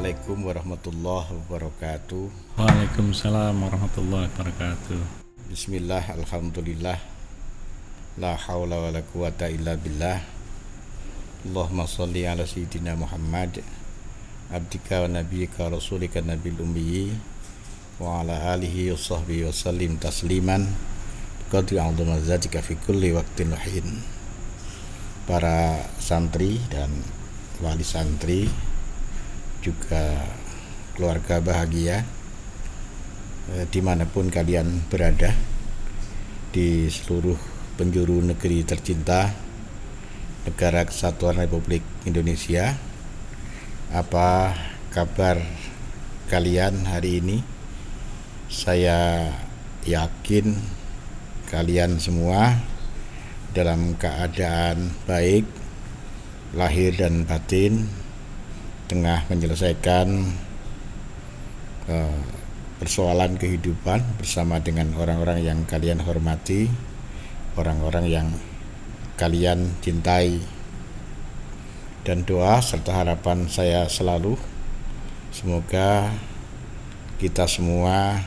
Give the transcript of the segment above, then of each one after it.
Assalamualaikum warahmatullahi wabarakatuh. Waalaikumsalam warahmatullahi wabarakatuh. Bismillah, alhamdulillah, la haula wa la quwata illa billah. Allahumma salli ala sayyidina Muhammad abdika wa nabiyyika rasulika nabil ummi wa ala alihi wa sahbihi wa sallim tasliman qadri a'zama zatika fi kulli waqtin wahin. Para santri dan wali santri, juga keluarga bahagia dimanapun kalian berada di seluruh penjuru negeri tercinta Negara Kesatuan Republik Indonesia. Apa kabar kalian hari ini? Saya yakin kalian semua dalam keadaan baik lahir dan batin, tengah menyelesaikan persoalan kehidupan bersama dengan orang-orang yang kalian hormati, orang-orang yang kalian cintai. Dan doa serta harapan saya selalu, semoga kita semua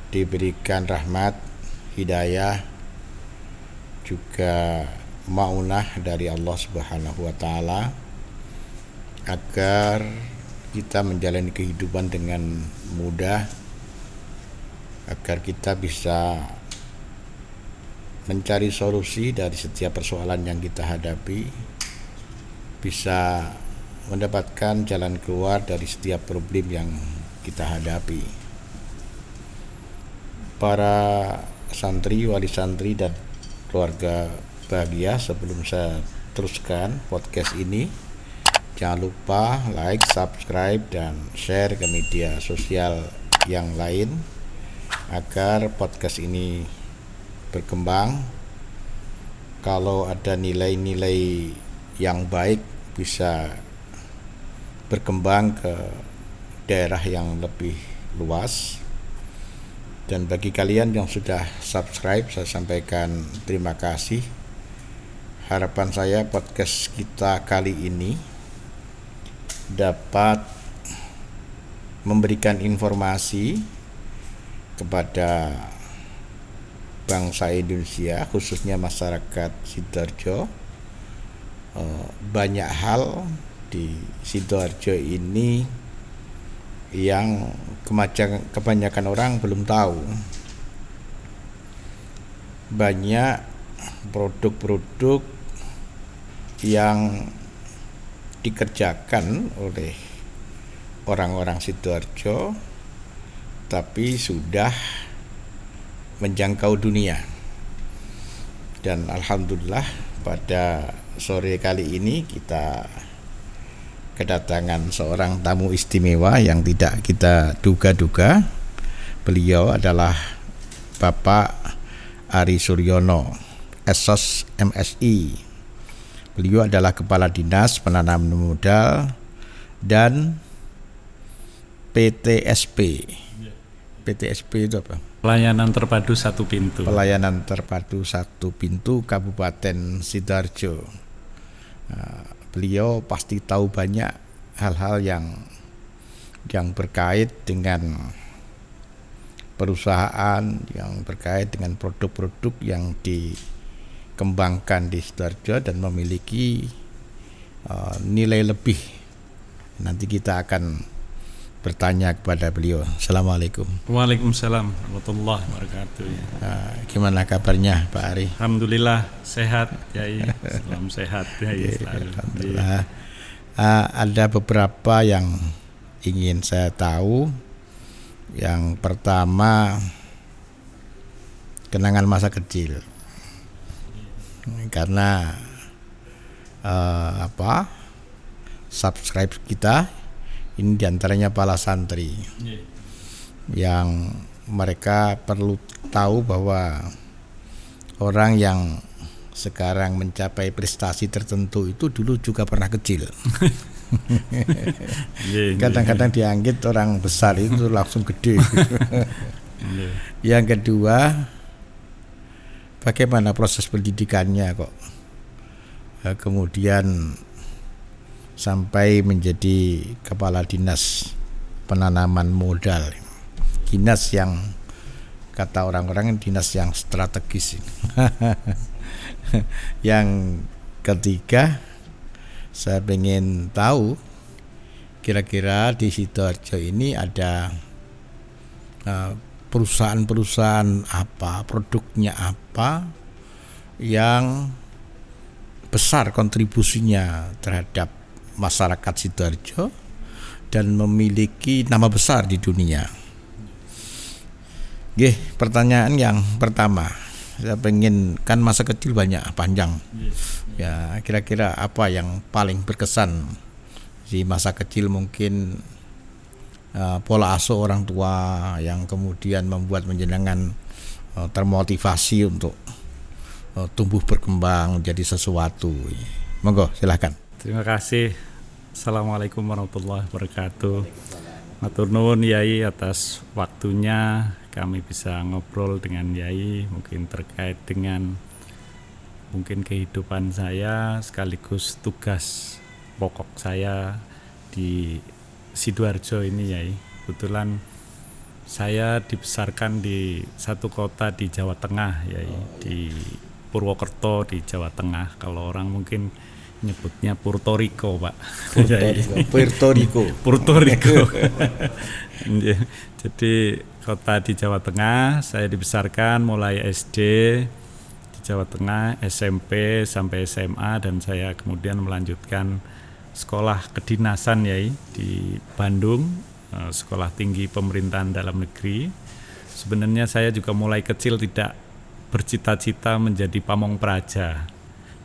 diberikan rahmat, hidayah, juga maunah dari Allah Subhanahu wa Ta'ala, agar kita menjalani kehidupan dengan mudah, agar kita bisa mencari solusi dari setiap persoalan yang kita hadapi, bisa mendapatkan jalan keluar dari setiap problem yang kita hadapi. Para santri, wali santri, dan keluarga bahagia, sebelum saya teruskan podcast ini, jangan lupa like, subscribe, dan share ke media sosial yang lain agar podcast ini berkembang. Kalau ada nilai-nilai yang baik, bisa berkembang ke daerah yang lebih luas. Dan bagi kalian yang sudah subscribe, saya sampaikan terima kasih. Harapan saya podcast kita kali ini dapat memberikan informasi kepada bangsa Indonesia, khususnya masyarakat Sidoarjo. Banyak hal di Sidoarjo ini yang kebanyakan orang belum tahu. Banyak produk-produk yang dikerjakan oleh orang-orang Sidoarjo tapi sudah menjangkau dunia. Dan alhamdulillah pada sore kali ini kita kedatangan seorang tamu istimewa yang tidak kita duga-duga. Beliau adalah Bapak Ari Suryono, Esos MSI. Beliau adalah Kepala Dinas Penanaman Modal dan PTSP. PTSP itu apa? Pelayanan terpadu satu pintu. Pelayanan terpadu satu pintu Kabupaten Sidoarjo. Beliau pasti tahu banyak hal-hal yang berkait dengan perusahaan, yang berkait dengan produk-produk yang dikembangkan di Sidoarjo dan memiliki nilai lebih. Nanti kita akan bertanya kepada beliau. Assalamualaikum. Waalaikumsalam warahmatullahi wabarakatuh. Gimana kabarnya Pak Ari? Alhamdulillah sehat, Yai. Salam sehat, Yai. Alhamdulillah. Ada beberapa yang ingin saya tahu. Yang pertama, kenangan masa kecil. Karena subscribe kita ini diantaranya para santri yang mereka perlu tahu bahwa orang yang sekarang mencapai prestasi tertentu itu dulu juga pernah kecil. Kadang-kadang dianggit orang besar itu langsung gede. Yang kedua, bagaimana proses pendidikannya kok kemudian sampai menjadi kepala dinas penanaman modal. Dinas yang kata orang-orang dinas yang strategis. Yang ketiga, saya ingin tahu kira-kira di Sidoarjo ini ada perusahaan-perusahaan apa, produknya apa yang besar kontribusinya terhadap masyarakat Sidoarjo dan memiliki nama besar di dunia. Oke, pertanyaan yang pertama, saya pengen, kan masa kecil banyak panjang. Ya, kira-kira apa yang paling berkesan di masa kecil, mungkin pola asuh orang tua yang kemudian membuat menjenengan termotivasi untuk tumbuh berkembang jadi sesuatu. Monggo silahkan. Terima kasih. Assalamualaikum warahmatullahi wabarakatuh. Matur nuwun Yai atas waktunya kami bisa ngobrol dengan Yai mungkin terkait dengan mungkin kehidupan saya sekaligus tugas pokok saya di Sidoarjo ini Yai. Kebetulan saya dibesarkan di satu kota di Jawa Tengah Yai, di Purwokerto di Jawa Tengah. Kalau orang mungkin nyebutnya Puerto Rico, Pak. Puerto Rico. Jadi kota di Jawa Tengah, saya dibesarkan mulai SD di Jawa Tengah, SMP sampai SMA, dan saya kemudian melanjutkan sekolah kedinasan Yai di Bandung, Sekolah Tinggi Pemerintahan Dalam Negeri. Sebenarnya saya juga mulai kecil tidak bercita-cita menjadi pamong praja,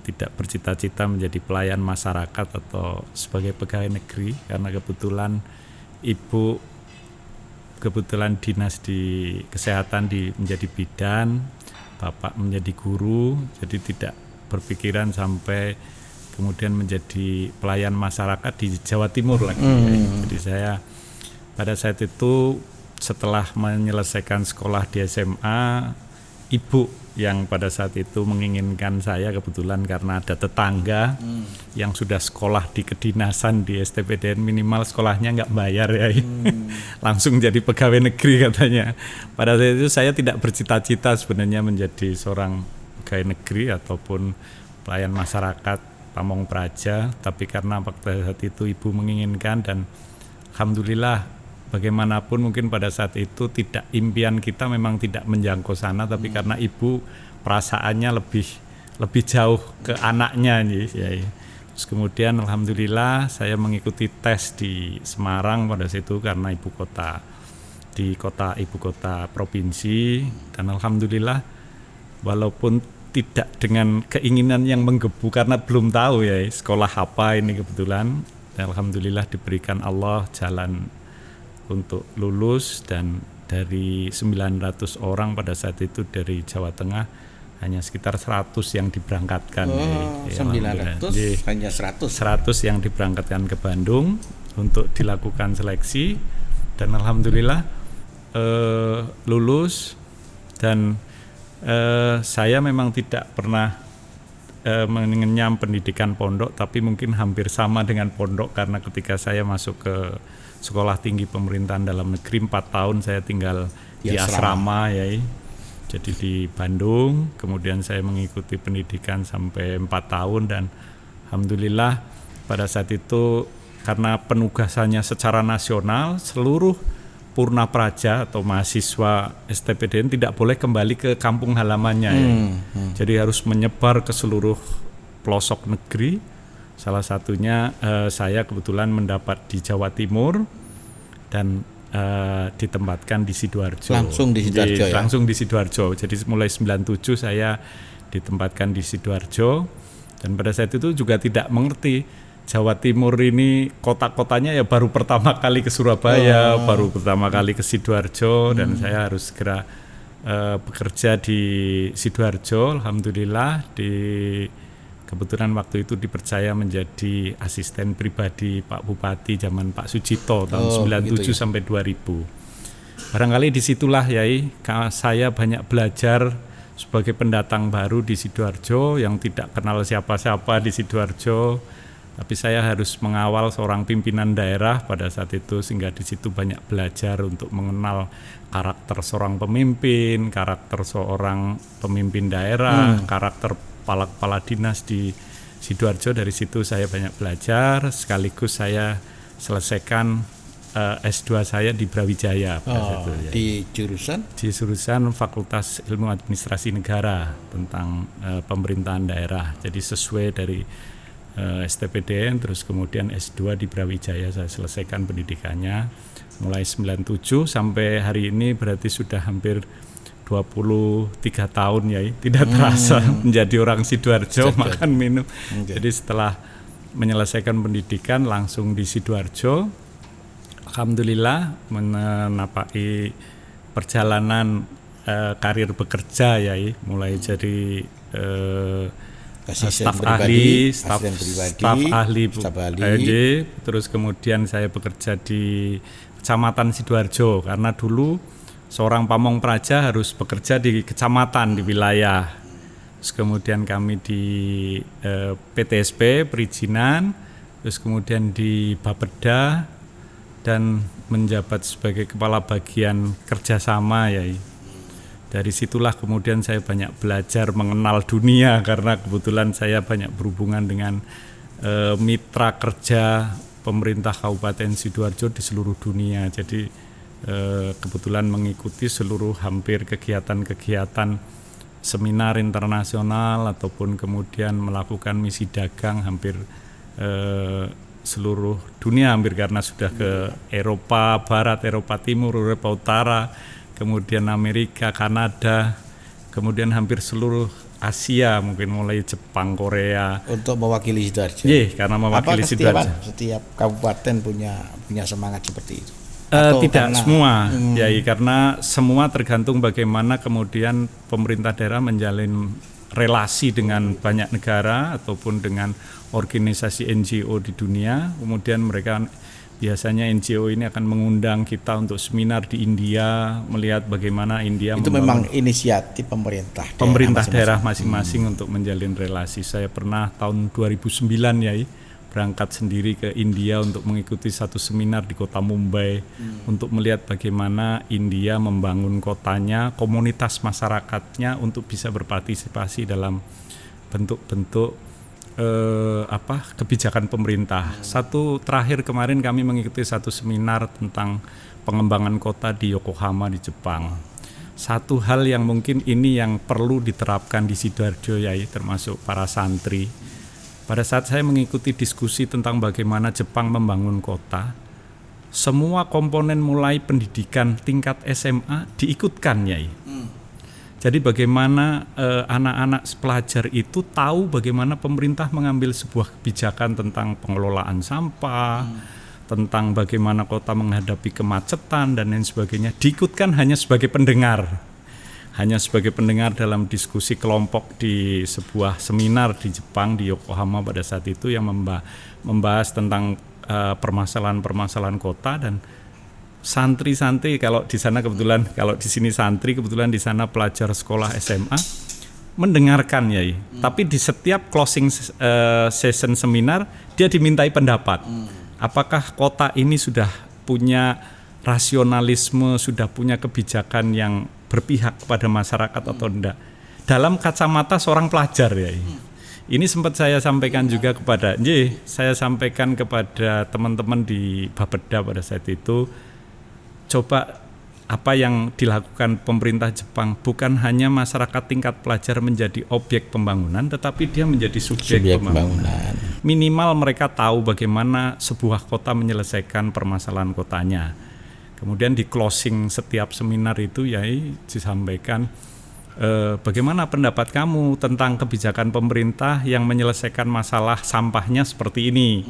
tidak bercita-cita menjadi pelayan masyarakat atau sebagai pegawai negeri, karena kebetulan ibu dinas di kesehatan menjadi bidan, bapak menjadi guru, jadi tidak berpikiran sampai kemudian menjadi pelayan masyarakat di Jawa Timur lagi. Jadi saya pada saat itu setelah menyelesaikan sekolah di SMA, ibu yang pada saat itu menginginkan saya, kebetulan karena ada tetangga yang sudah sekolah di kedinasan di STPDN, minimal sekolahnya nggak bayar ya, langsung jadi pegawai negeri katanya. Pada saat itu saya tidak bercita-cita sebenarnya menjadi seorang pegawai negeri ataupun pelayan masyarakat pamong praja, tapi karena pada saat itu ibu menginginkan, dan alhamdulillah bagaimanapun mungkin pada saat itu tidak, impian kita memang tidak menjangkau sana, tapi karena ibu perasaannya lebih jauh ke anaknya ya. Terus kemudian alhamdulillah saya mengikuti tes di Semarang pada situ karena ibu kota provinsi, dan alhamdulillah walaupun tidak dengan keinginan yang menggebu karena belum tahu ya sekolah apa ini, kebetulan alhamdulillah diberikan Allah jalan untuk lulus, dan dari 900 orang pada saat itu dari Jawa Tengah hanya sekitar 100 yang diberangkatkan. 900 hanya 100 yang diberangkatkan ke Bandung untuk dilakukan seleksi, dan alhamdulillah lulus. Dan saya memang tidak pernah mengenyam pendidikan pondok, tapi mungkin hampir sama dengan pondok, karena ketika saya masuk ke Sekolah Tinggi Pemerintahan Dalam Negeri 4 tahun saya tinggal di asrama ya. Jadi di Bandung, kemudian saya mengikuti pendidikan sampai 4 tahun, dan alhamdulillah pada saat itu karena penugasannya secara nasional, seluruh purna praja atau mahasiswa STPDN tidak boleh kembali ke kampung halamannya ya. Jadi harus menyebar ke seluruh pelosok negeri. Salah satunya saya kebetulan mendapat di Jawa Timur dan ditempatkan di Sidoarjo. Langsung di Sidoarjo ya? Langsung di Sidoarjo. Jadi mulai 97 saya ditempatkan di Sidoarjo, dan pada saat itu juga tidak mengerti Jawa Timur ini kota-kotanya ya baru pertama kali ke Surabaya, baru pertama kali ke Sidoarjo, dan saya harus segera bekerja di Sidoarjo. Alhamdulillah kebetulan waktu itu dipercaya menjadi asisten pribadi Pak Bupati zaman Pak Sucipto tahun 97 ya? Sampai 2000. Barangkali disitulah Yai saya banyak belajar sebagai pendatang baru di Sidoarjo yang tidak kenal siapa-siapa di Sidoarjo. Tapi saya harus mengawal seorang pimpinan daerah pada saat itu, sehingga di situ banyak belajar untuk mengenal karakter seorang pemimpin, karakter seorang pemimpin daerah, karakter kepala dinas di Sidoarjo. Dari situ saya banyak belajar, sekaligus saya selesaikan S2 saya di Brawijaya pada saat itu, ya. Di jurusan? Di jurusan Fakultas Ilmu Administrasi Negara tentang pemerintahan daerah. Jadi sesuai dari STPDN, terus kemudian S2 di Brawijaya saya selesaikan pendidikannya mulai 97 sampai hari ini, berarti sudah hampir 23 tahun ya, tidak terasa menjadi orang Sidoarjo, makan minum. Jadi setelah menyelesaikan pendidikan langsung di Sidoarjo, alhamdulillah menapai perjalanan karir bekerja ya, mulai jadi staf ahli, staf ahli, terus kemudian saya bekerja di Kecamatan Sidoarjo, karena dulu seorang pamong praja harus bekerja di kecamatan, di wilayah. Terus kemudian kami di PTSP perizinan, terus kemudian di Bapeda dan menjabat sebagai kepala bagian kerjasama ya. Dari situlah kemudian saya banyak belajar mengenal dunia, karena kebetulan saya banyak berhubungan dengan mitra kerja pemerintah Kabupaten Sidoarjo di seluruh dunia. Jadi kebetulan mengikuti seluruh hampir kegiatan-kegiatan seminar internasional ataupun kemudian melakukan misi dagang hampir seluruh dunia hampir, karena sudah ke Eropa Barat, Eropa Timur, Eropa Utara, kemudian Amerika, Kanada, kemudian hampir seluruh Asia, mungkin mulai Jepang, Korea. Untuk mewakili Sidoarjo. Iya, karena mewakili Sidoarjo. Setiap kabupaten punya semangat seperti itu. Tidak semua, ya, karena semua tergantung bagaimana kemudian pemerintah daerah menjalin relasi dengan banyak negara ataupun dengan organisasi NGO di dunia. Kemudian mereka biasanya NGO ini akan mengundang kita untuk seminar di India, melihat bagaimana India itu memang inisiatif pemerintah daerah masing-masing untuk menjalin relasi. Saya pernah tahun 2009 ya, berangkat sendiri ke India untuk mengikuti satu seminar di kota Mumbai untuk melihat bagaimana India membangun kotanya, komunitas masyarakatnya untuk bisa berpartisipasi dalam bentuk-bentuk kebijakan pemerintah. Satu terakhir kemarin kami mengikuti satu seminar tentang pengembangan kota di Yokohama di Jepang. Satu hal yang mungkin ini yang perlu diterapkan di Sidoarjo ya, termasuk para santri. Pada saat saya mengikuti diskusi tentang bagaimana Jepang membangun kota, semua komponen mulai pendidikan tingkat SMA diikutkan ya. Jadi bagaimana anak-anak pelajar itu tahu bagaimana pemerintah mengambil sebuah kebijakan tentang pengelolaan sampah, tentang bagaimana kota menghadapi kemacetan dan lain sebagainya, diikutkan hanya sebagai pendengar. Hanya sebagai pendengar dalam diskusi kelompok di sebuah seminar di Jepang, di Yokohama pada saat itu, yang membahas tentang permasalahan-permasalahan kota. Dan santri-santri, kalau di sana kebetulan, kalau di sini santri, kebetulan di sana pelajar sekolah SMA, mendengarkan ya. Tapi di setiap closing session seminar dia dimintai pendapat. Apakah kota ini sudah punya rasionalisme, sudah punya kebijakan yang berpihak kepada masyarakat atau tidak? Dalam kacamata seorang pelajar ya. Ini sempat saya sampaikan juga kepada, saya sampaikan kepada teman-teman di Bapeda pada saat itu. Coba apa yang dilakukan pemerintah Jepang, bukan hanya masyarakat tingkat pelajar menjadi objek pembangunan, tetapi dia menjadi subjek pembangunan. Minimal mereka tahu bagaimana sebuah kota menyelesaikan permasalahan kotanya. Kemudian di closing setiap seminar itu ya disampaikan, bagaimana pendapat kamu tentang kebijakan pemerintah yang menyelesaikan masalah sampahnya seperti ini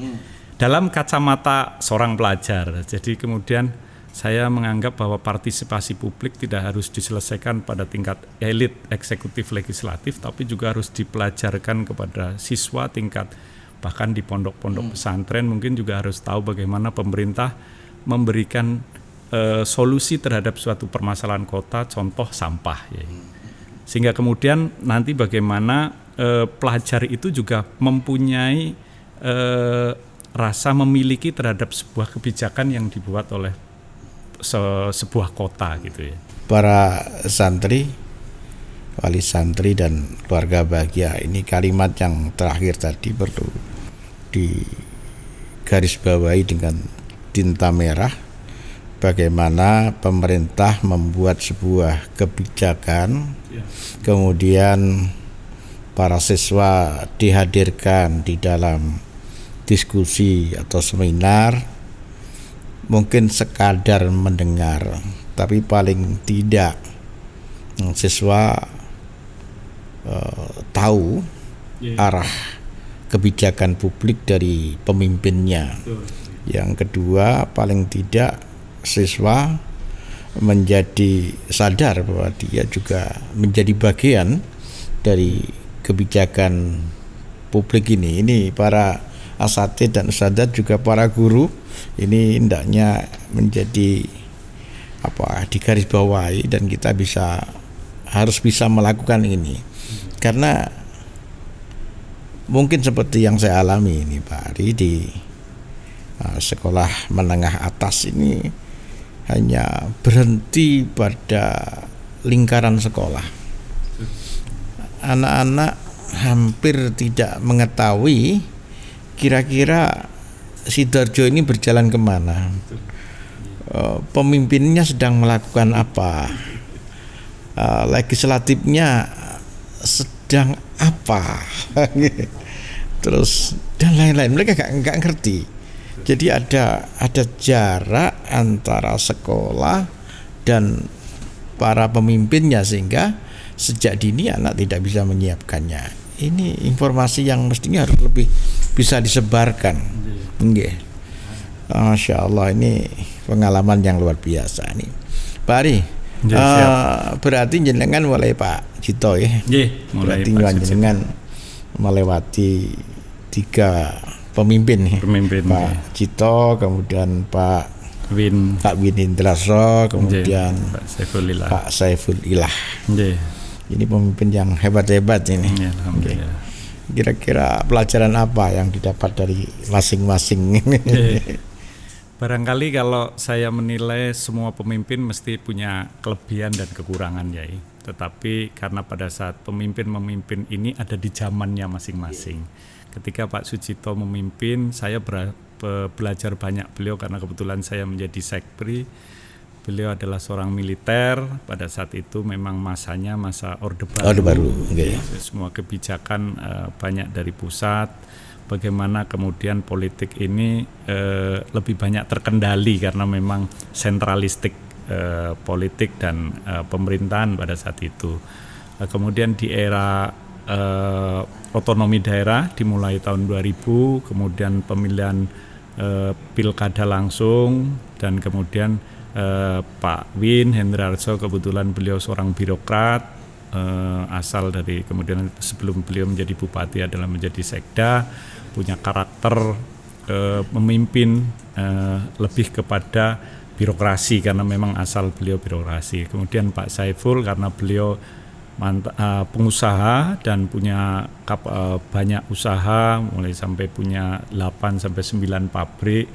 dalam kacamata seorang pelajar. Jadi kemudian saya menganggap bahwa partisipasi publik tidak harus diselesaikan pada tingkat elit eksekutif legislatif, tapi juga harus dipelajarkan kepada siswa tingkat bahkan di pondok-pondok pesantren. Mungkin juga harus tahu bagaimana pemerintah memberikan solusi terhadap suatu permasalahan kota, contoh sampah ya. Sehingga kemudian nanti bagaimana pelajar itu juga mempunyai rasa memiliki terhadap sebuah kebijakan yang dibuat oleh sebuah kota gitu ya. Para santri, wali santri dan keluarga bahagia, ini kalimat yang terakhir tadi perlu digarisbawahi dengan tinta merah. Bagaimana pemerintah membuat sebuah kebijakan, kemudian para siswa dihadirkan di dalam diskusi atau seminar, mungkin sekadar mendengar, tapi paling tidak siswa tahu arah kebijakan publik dari pemimpinnya. Yang kedua, paling tidak siswa menjadi sadar bahwa dia juga menjadi bagian dari kebijakan publik ini. Ini para asatidz dan ustadzat, juga para guru, ini hendaknya menjadi digarisbawahi, dan kita harus bisa melakukan ini. Karena mungkin seperti yang saya alami ini Pak Ari di sekolah menengah atas ini, hanya berhenti pada lingkaran sekolah. Anak-anak hampir tidak mengetahui kira-kira Sidoarjo ini berjalan kemana, pemimpinnya sedang melakukan apa, legislatifnya sedang apa, terus dan lain-lain. Mereka nggak ngerti. Jadi ada jarak antara sekolah dan para pemimpinnya, sehingga sejak dini anak tidak bisa menyiapkannya. Ini informasi yang mestinya harus lebih bisa disebarkan. Nggih. Masya Allah, ini pengalaman yang luar biasa nih Pak Ari. Berarti jenengan mulai Pak Cito ya. Mulai berarti jenengan melewati 3 pemimpin nih. Pak Cito, kemudian Pak Win Indraso, kemudian Pak Saiful Ilah. Ini pemimpin yang hebat-hebat ini. Kira-kira pelajaran apa yang didapat dari masing-masing? Barangkali kalau saya menilai semua pemimpin mesti punya kelebihan dan kekurangan ya. Tetapi karena pada saat pemimpin memimpin ini ada di zamannya masing-masing. Ketika Pak Sucipto memimpin, saya belajar banyak beliau karena kebetulan saya menjadi sekpri. Beliau adalah seorang militer, pada saat itu memang masanya masa Orde Baru. Okay. Semua kebijakan banyak dari pusat. Bagaimana kemudian politik ini lebih banyak terkendali karena memang sentralistik politik dan pemerintahan pada saat itu. Kemudian di era otonomi daerah dimulai tahun 2000, kemudian pemilihan pilkada langsung, dan kemudian Pak Win Hendrarso, kebetulan beliau seorang birokrat asal dari, kemudian sebelum beliau menjadi bupati adalah menjadi sekda, punya karakter memimpin lebih kepada birokrasi karena memang asal beliau birokrasi. Kemudian Pak Saiful karena beliau pengusaha dan punya banyak usaha, mulai sampai punya 8 sampai 9 pabrik.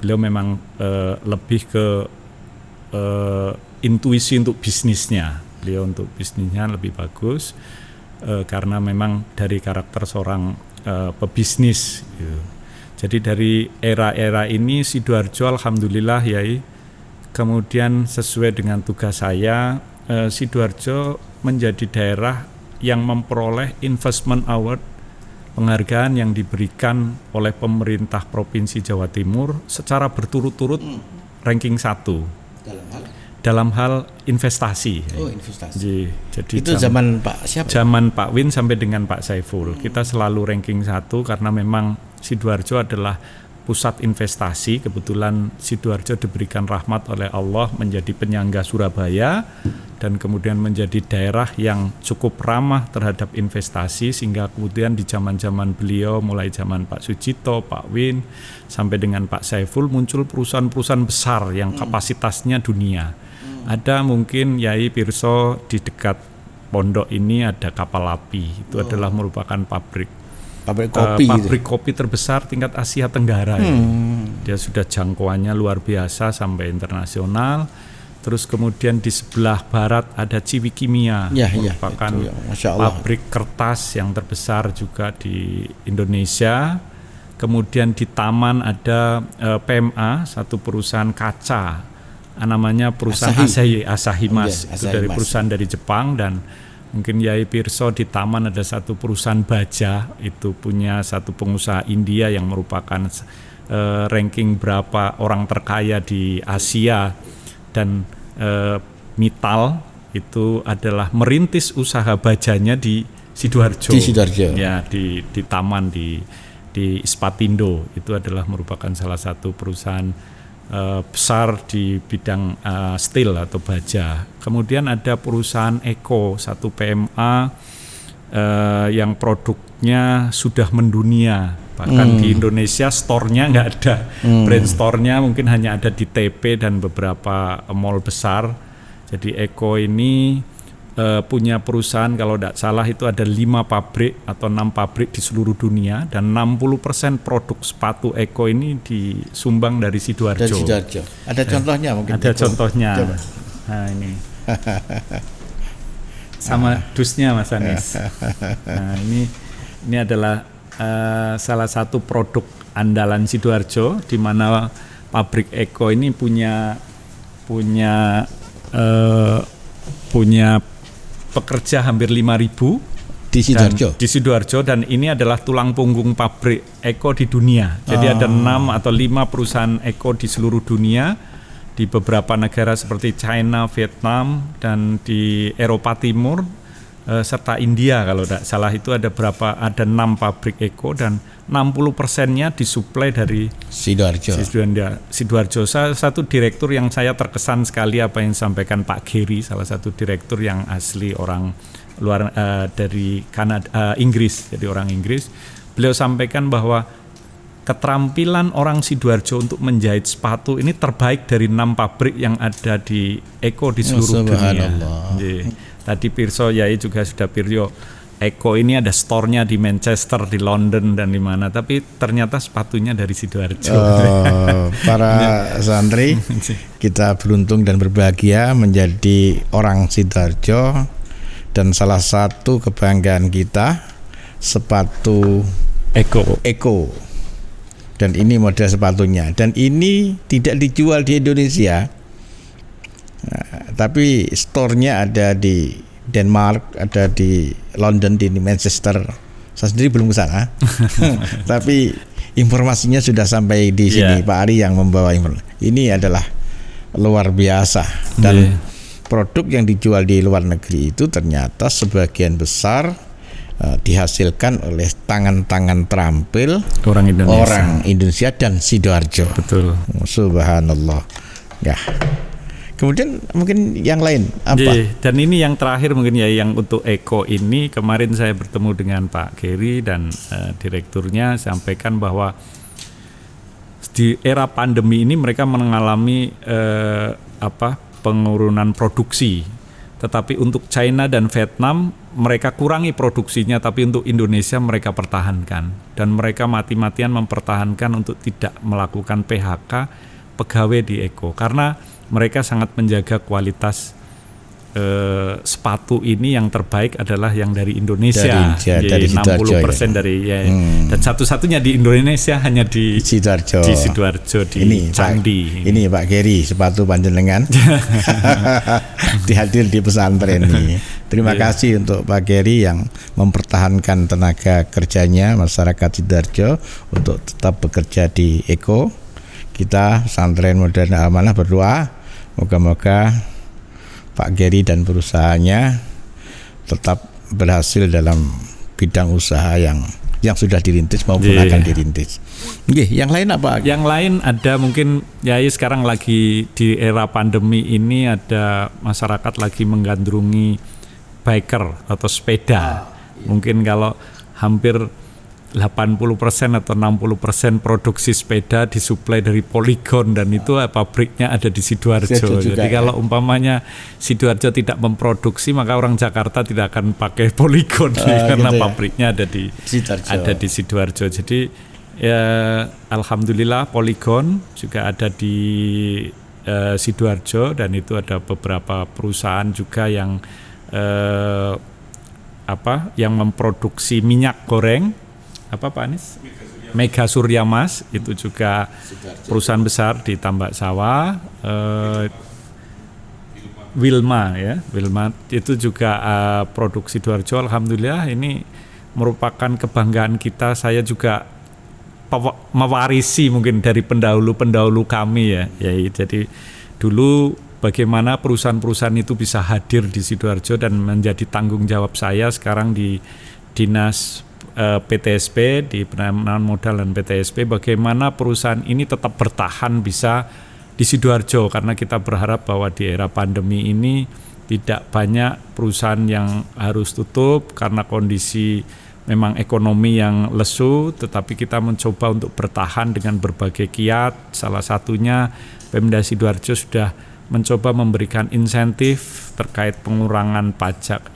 Beliau memang lebih ke intuisi untuk bisnisnya. Beliau untuk bisnisnya lebih bagus karena memang dari karakter seorang pebisnis gitu. Jadi dari era-era ini Sidoarjo alhamdulillah Yai, kemudian sesuai dengan tugas saya, Sidoarjo menjadi daerah yang memperoleh Investment Award, penghargaan yang diberikan oleh pemerintah Provinsi Jawa Timur secara berturut-turut ranking 1 dalam hal investasi. Investasi. Jadi itu zaman Pak siapa? Zaman Pak Win sampai dengan Pak Saiful. Kita selalu ranking 1 karena memang Sidoarjo adalah pusat investasi. Kebetulan Sidoarjo diberikan rahmat oleh Allah menjadi penyangga Surabaya dan kemudian menjadi daerah yang cukup ramah terhadap investasi, sehingga kemudian di zaman-zaman beliau, mulai zaman Pak Sucipto, Pak Win sampai dengan Pak Saiful, muncul perusahaan-perusahaan besar yang kapasitasnya dunia. Ada mungkin Yai Pirso di dekat pondok ini ada kapal api, itu adalah merupakan pabrik pabrik kopi terbesar tingkat Asia Tenggara. Ya. Dia sudah jangkauannya luar biasa sampai internasional. Terus kemudian di sebelah barat ada Ciwikimia, merupakan pabrik kertas yang terbesar juga di Indonesia. Kemudian di Taman ada PMA, satu perusahaan kaca, namanya perusahaan Asahi Mas, itu dari perusahaan dari Jepang. Dan mungkin Yai Pirso di Taman ada satu perusahaan baja, itu punya satu pengusaha India yang merupakan ranking berapa orang terkaya di Asia. Dan Mittal itu adalah merintis usaha bajanya di Sidoarjo. Ya, di Taman di Ispatindo, itu adalah merupakan salah satu perusahaan besar di bidang steel atau baja. Kemudian ada perusahaan Eko, satu PMA yang produknya sudah mendunia. Bahkan di Indonesia store-nya nggak ada, brand store-nya mungkin hanya ada di TP dan beberapa mall besar. Jadi Eko ini punya perusahaan, kalau tidak salah itu ada 5 pabrik atau 6 pabrik di seluruh dunia, dan 60% produk sepatu Eko ini disumbang dari Sidoarjo. Ada contohnya mungkin? Ada contohnya. Coba. Nah ini. Sama dusnya Mas Anis. Nah ini adalah salah satu produk andalan Sidoarjo, di mana pabrik Eko ini punya pekerja hampir 5.000 di Sidoarjo, dan ini adalah tulang punggung pabrik Eko di dunia. Jadi ada 6 atau 5 perusahaan Eko di seluruh dunia, di beberapa negara seperti China, Vietnam, dan di Eropa Timur, serta India kalau tidak salah. Itu ada 6 pabrik Eko, dan 60%-nya disuplai dari Sidoarjo. Satu direktur yang saya terkesan sekali apa yang disampaikan Pak Geri, salah satu direktur yang asli orang luar dari Kanada, Inggris, jadi orang Inggris. Beliau sampaikan bahwa keterampilan orang Sidoarjo untuk menjahit sepatu ini terbaik dari 6 pabrik yang ada di Eko di seluruh dunia. Tadi Pirso Yai juga sudah Pirjo, Eko ini ada store-nya di Manchester, di London, dan di mana, tapi ternyata sepatunya dari Sidoarjo. Para santri, kita beruntung dan berbahagia menjadi orang Sidoarjo, dan salah satu kebanggaan kita sepatu Eko. Dan ini model sepatunya, dan ini tidak dijual di Indonesia. Tapi store-nya ada di Denmark, ada di London, di Manchester. Saya sendiri belum ke sana. Tapi informasinya sudah sampai di sini. Pak Ari yang membawa informasi. Ini adalah luar biasa. Dan produk yang dijual di luar negeri itu ternyata sebagian besar dihasilkan oleh tangan-tangan terampil orang Indonesia dan Sidoarjo. Betul. Subhanallah. Ya. Kemudian mungkin yang lain apa? Dan ini yang terakhir mungkin ya, yang untuk Eko ini kemarin saya bertemu dengan Pak Geri dan direkturnya, sampaikan bahwa di era pandemi ini mereka mengalami penurunan produksi. Tetapi untuk China dan Vietnam mereka kurangi produksinya, tapi untuk Indonesia mereka pertahankan, dan mereka mati-matian mempertahankan untuk tidak melakukan PHK pegawai di Eko, karena mereka sangat menjaga kualitas sepatu ini. Yang terbaik adalah yang dari Indonesia, dari 60% dari dan satu-satunya di Indonesia hanya di Sidoarjo, di ini, Candi. Ini Pak Geri, sepatu panjenengan dihadir di pesantren ini. Terima kasih untuk Pak Geri yang mempertahankan tenaga kerjanya masyarakat Sidoarjo untuk tetap bekerja di Eko. Kita pesantren modern Amanah berdoa moga-moga Pak Geri dan perusahaannya tetap berhasil dalam bidang usaha yang sudah dirintis maupun akan dirintis. Yang lain apa? Yang lain ada mungkin sekarang lagi di era pandemi ini ada masyarakat lagi menggandrungi biker atau sepeda. Mungkin kalau hampir 80% atau 60% produksi sepeda disuplai dari Polygon, dan itu pabriknya ada di Sidoarjo. Jadi kalau umpamanya Sidoarjo tidak memproduksi, maka orang Jakarta tidak akan pakai Polygon karena gitu pabriknya ada di Sidoarjo. Jadi ya alhamdulillah Polygon juga ada di Sidoarjo, dan itu ada beberapa perusahaan juga yang yang memproduksi minyak goreng. Apa Pak Anies? Mega Surya Mas, itu juga perusahaan besar di Tambak Sawah. Wilma itu juga produk Sidoarjo. Alhamdulillah ini merupakan kebanggaan kita. Saya juga mewarisi mungkin dari pendahulu kami ya. Jadi dulu bagaimana perusahaan-perusahaan itu bisa hadir di Sidoarjo dan menjadi tanggung jawab saya sekarang di Dinas PTSP, di penanaman modal dan PTSP, bagaimana perusahaan ini tetap bertahan bisa di Sidoarjo, karena kita berharap bahwa di era pandemi ini tidak banyak perusahaan yang harus tutup karena kondisi memang ekonomi yang lesu, tetapi kita mencoba untuk bertahan dengan berbagai kiat. Salah satunya Pemda Sidoarjo sudah mencoba memberikan insentif terkait pengurangan pajak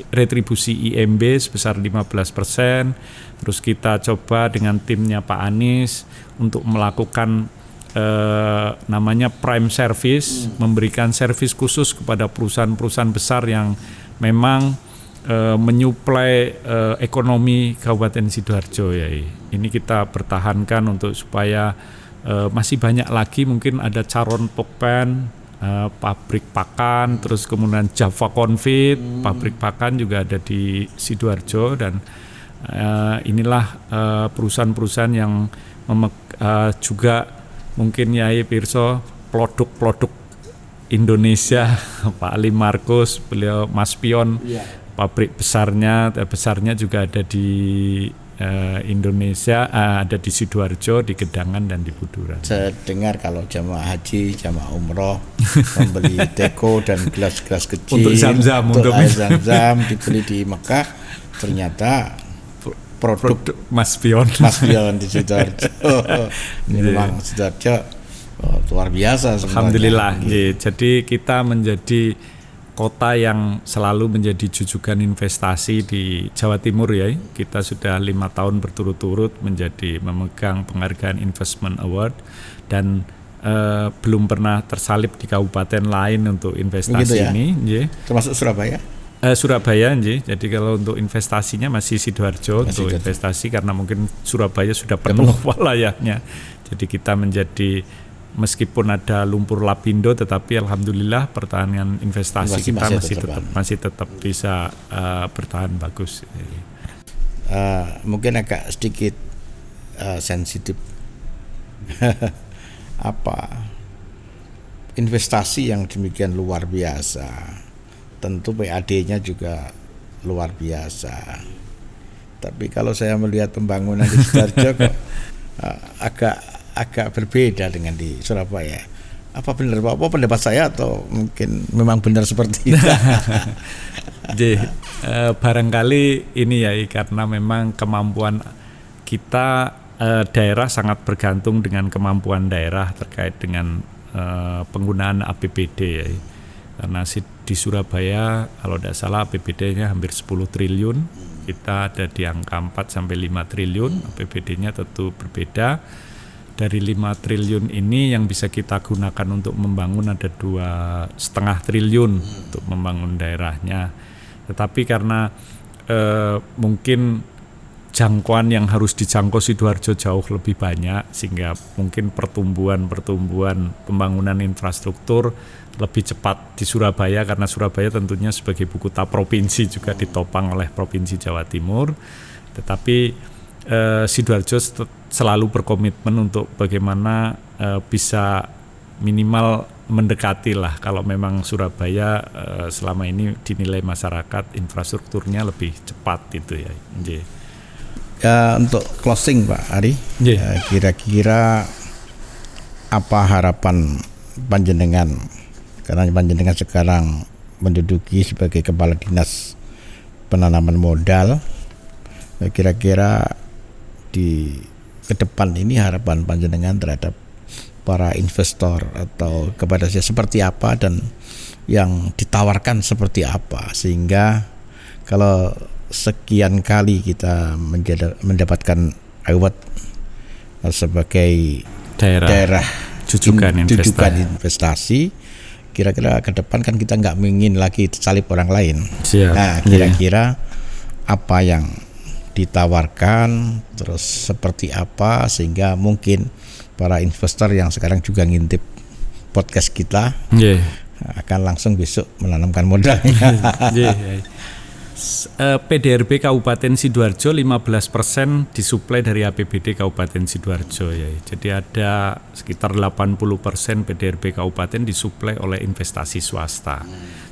retribusi IMB sebesar 15%. Terus kita coba dengan timnya Pak Anies untuk melakukan namanya prime service, memberikan servis khusus kepada perusahaan-perusahaan besar yang memang menyuplai ekonomi Kabupaten Sidoarjo ya. Ini kita pertahankan untuk supaya masih banyak lagi, mungkin ada Caron Pokpen, pabrik pakan, terus kemudian Java Confit, pabrik pakan juga ada di Sidoarjo, dan inilah perusahaan-perusahaan yang juga mungkin Yai Pirso produk-produk Indonesia. Pak Ali Markus, beliau Mas Pion, pabrik besarnya juga ada di Indonesia, ada di Sidoarjo, di Gedangan dan di Buduran. Saya dengar kalau jamaah haji, jamaah umroh membeli teko dan gelas-gelas kecil untuk Zam-Zam, untuk air Zam-Zam dibeli di Mekah, ternyata produk Mas Pion di Sidoarjo. Ini memang Sidoarjo luar biasa sebenarnya. Alhamdulillah. Jadi kita menjadi kota yang selalu menjadi jujukan investasi di Jawa Timur ya. Kita sudah 5 tahun berturut-turut memegang penghargaan Investment Award, dan belum pernah tersalip di kabupaten lain untuk investasi ya? ini. Termasuk Surabaya? Surabaya, jadi kalau untuk investasinya masih Sidoarjo untuk investasi, karena mungkin Surabaya sudah penuh wilayahnya. Jadi kita menjadi, meskipun ada lumpur lapindo, tetapi alhamdulillah pertahanan investasi kita masih tetap bisa bertahan bagus. Mungkin agak sedikit sensitif. Apa investasi yang demikian luar biasa, tentu PAD-nya juga luar biasa. Tapi kalau saya melihat pembangunan di Sidoarjo kok agak berbeda dengan di Surabaya. Apa benar Pak? Apa pendapat saya atau mungkin memang benar seperti itu? Jadi barangkali ini ya, karena memang kemampuan kita, daerah sangat bergantung dengan kemampuan daerah terkait dengan penggunaan APBD ya. Karena di Surabaya kalau tidak salah APBD-nya hampir 10 triliun, kita ada di angka 4-5 triliun, APBD-nya tentu berbeda. Dari 5 triliun ini yang bisa kita gunakan untuk membangun ada 2,5 triliun untuk membangun daerahnya. Tetapi karena mungkin jangkauan yang harus dijangkau Sidoarjo jauh lebih banyak, sehingga mungkin pertumbuhan pembangunan infrastruktur lebih cepat di Surabaya, karena Surabaya tentunya sebagai ibu kota provinsi juga ditopang oleh Provinsi Jawa Timur. Tetapi Sidoarjo selalu berkomitmen untuk bagaimana bisa minimal mendekati lah, kalau memang Surabaya selama ini dinilai masyarakat infrastrukturnya lebih cepat itu ya. Ya, untuk closing Pak Ari, kira-kira apa harapan panjenengan, karena panjenengan sekarang menduduki sebagai Kepala Dinas Penanaman Modal, kira-kira di ke depan ini harapan panjenengan terhadap para investor atau kepada saya seperti apa dan yang ditawarkan seperti apa, sehingga kalau sekian kali kita mendapatkan award sebagai daerah jujukan investasi, kira-kira ke depan kan kita nggak ingin lagi salib orang lain. Siap. Nah, kira-kira apa yang ditawarkan, terus seperti apa, sehingga mungkin para investor yang sekarang juga ngintip podcast kita akan langsung besok menanamkan modalnya. PDRB Kabupaten Sidoarjo 15% disuplai dari APBD Kabupaten Sidoarjo ya. Jadi ada sekitar 80% PDRB Kabupaten disuplai oleh investasi swasta.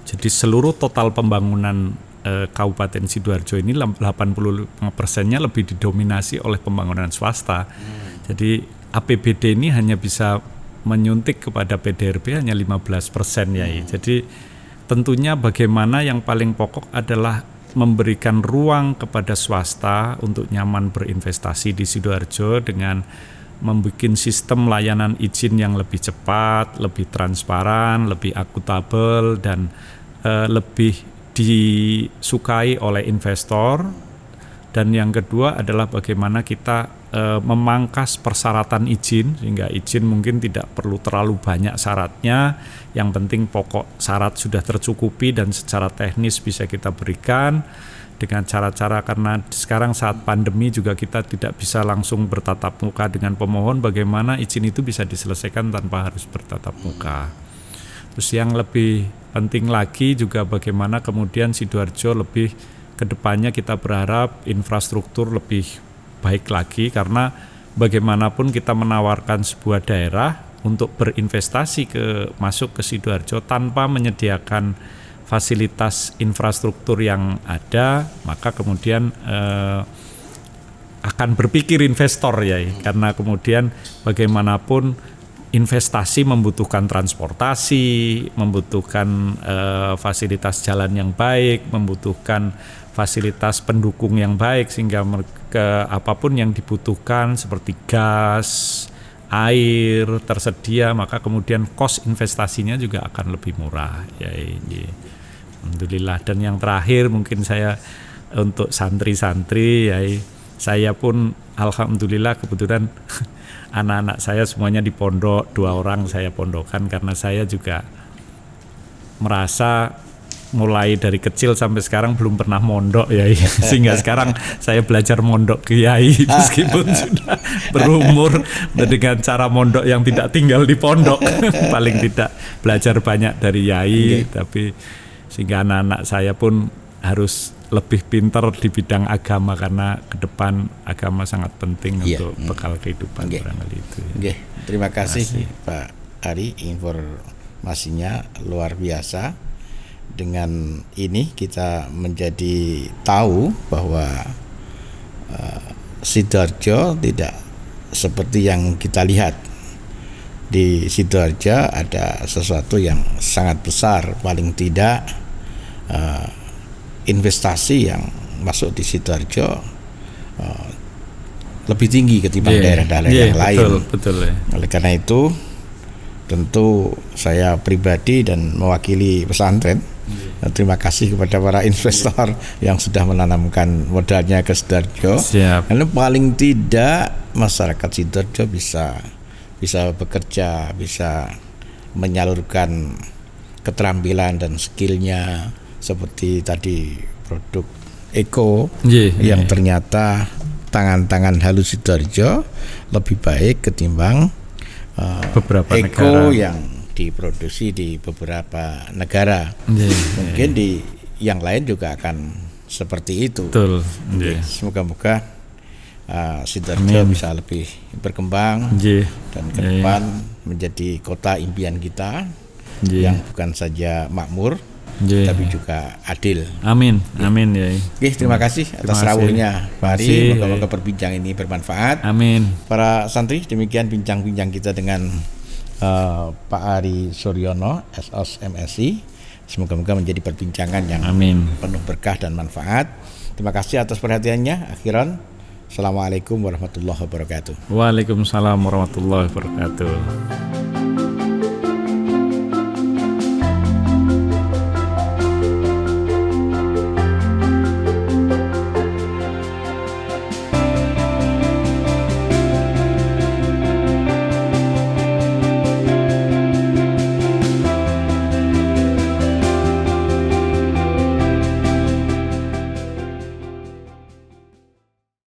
Jadi seluruh total pembangunan Kabupaten Sidoarjo ini 85%-nya lebih didominasi oleh pembangunan swasta. Jadi APBD ini hanya bisa menyuntik kepada PDRB hanya 15% ya. Jadi tentunya bagaimana yang paling pokok adalah memberikan ruang kepada swasta untuk nyaman berinvestasi di Sidoarjo dengan membuat sistem layanan izin yang lebih cepat, lebih transparan, lebih akuntabel, dan lebih disukai oleh investor. Dan yang kedua adalah bagaimana kita memangkas persyaratan izin, sehingga izin mungkin tidak perlu terlalu banyak syaratnya, yang penting pokok syarat sudah tercukupi dan secara teknis bisa kita berikan dengan cara-cara, karena sekarang saat pandemi juga kita tidak bisa langsung bertatap muka dengan pemohon, bagaimana izin itu bisa diselesaikan tanpa harus bertatap muka. Terus yang lebih penting lagi juga bagaimana kemudian Sidoarjo lebih kedepannya kita berharap infrastruktur lebih baik lagi, karena bagaimanapun kita menawarkan sebuah daerah untuk berinvestasi masuk ke Sidoarjo tanpa menyediakan fasilitas infrastruktur yang ada, maka kemudian akan berpikir investor ya, karena kemudian bagaimanapun investasi membutuhkan transportasi, membutuhkan fasilitas jalan yang baik, membutuhkan fasilitas pendukung yang baik, sehingga apapun yang dibutuhkan seperti gas, air tersedia, maka kemudian cost investasinya juga akan lebih murah ya. Alhamdulillah. Dan yang terakhir mungkin saya untuk santri-santri ya, saya pun alhamdulillah kebetulan anak-anak saya semuanya di pondok, 2 orang saya pondokkan, karena saya juga merasa mulai dari kecil sampai sekarang belum pernah mondok ya, sehingga sekarang saya belajar mondok kiai meskipun sudah berumur, dengan cara mondok yang tidak tinggal di pondok. Paling tidak belajar banyak dari yai, tapi sehingga anak-anak saya pun harus lebih pintar di bidang agama, karena ke depan agama sangat penting untuk bekal kehidupan barangkali itu. Terima kasih Pak Ari, informasinya luar biasa. Dengan ini kita menjadi tahu bahwa Sidoarjo tidak seperti yang kita lihat. Di Sidoarjo ada sesuatu yang sangat besar, paling tidak investasi yang masuk di Sidoarjo lebih tinggi ketimbang daerah-daerah yang lain. Betul. Oleh karena itu, tentu saya pribadi dan mewakili pesantren terima kasih kepada para investor yang sudah menanamkan modalnya ke Sidoarjo. Karena paling tidak masyarakat Sidoarjo bisa bekerja, bisa menyalurkan keterampilan dan skillnya, seperti tadi produk Eko yang ternyata tangan-tangan halus Sidoarjo lebih baik ketimbang beberapa Eko negara yang diproduksi di beberapa negara. Mungkin di yang lain juga akan seperti itu. Semoga-moga Sidoarjo bisa lebih berkembang dan ke depan menjadi kota impian kita yang bukan saja makmur tapi juga adil. Amin ya. Terima kasih atas rawuhnya Pak Ari. Moga-moga perbincangan ini bermanfaat. Amin. Para santri, demikian bincang-bincang kita dengan Pak Ari Suryono, SOS MSI. Semoga-moga menjadi perbincangan yang penuh berkah dan manfaat. Terima kasih atas perhatiannya. Akhiran, Assalamualaikum warahmatullahi wabarakatuh. Waalaikumsalam warahmatullahi wabarakatuh.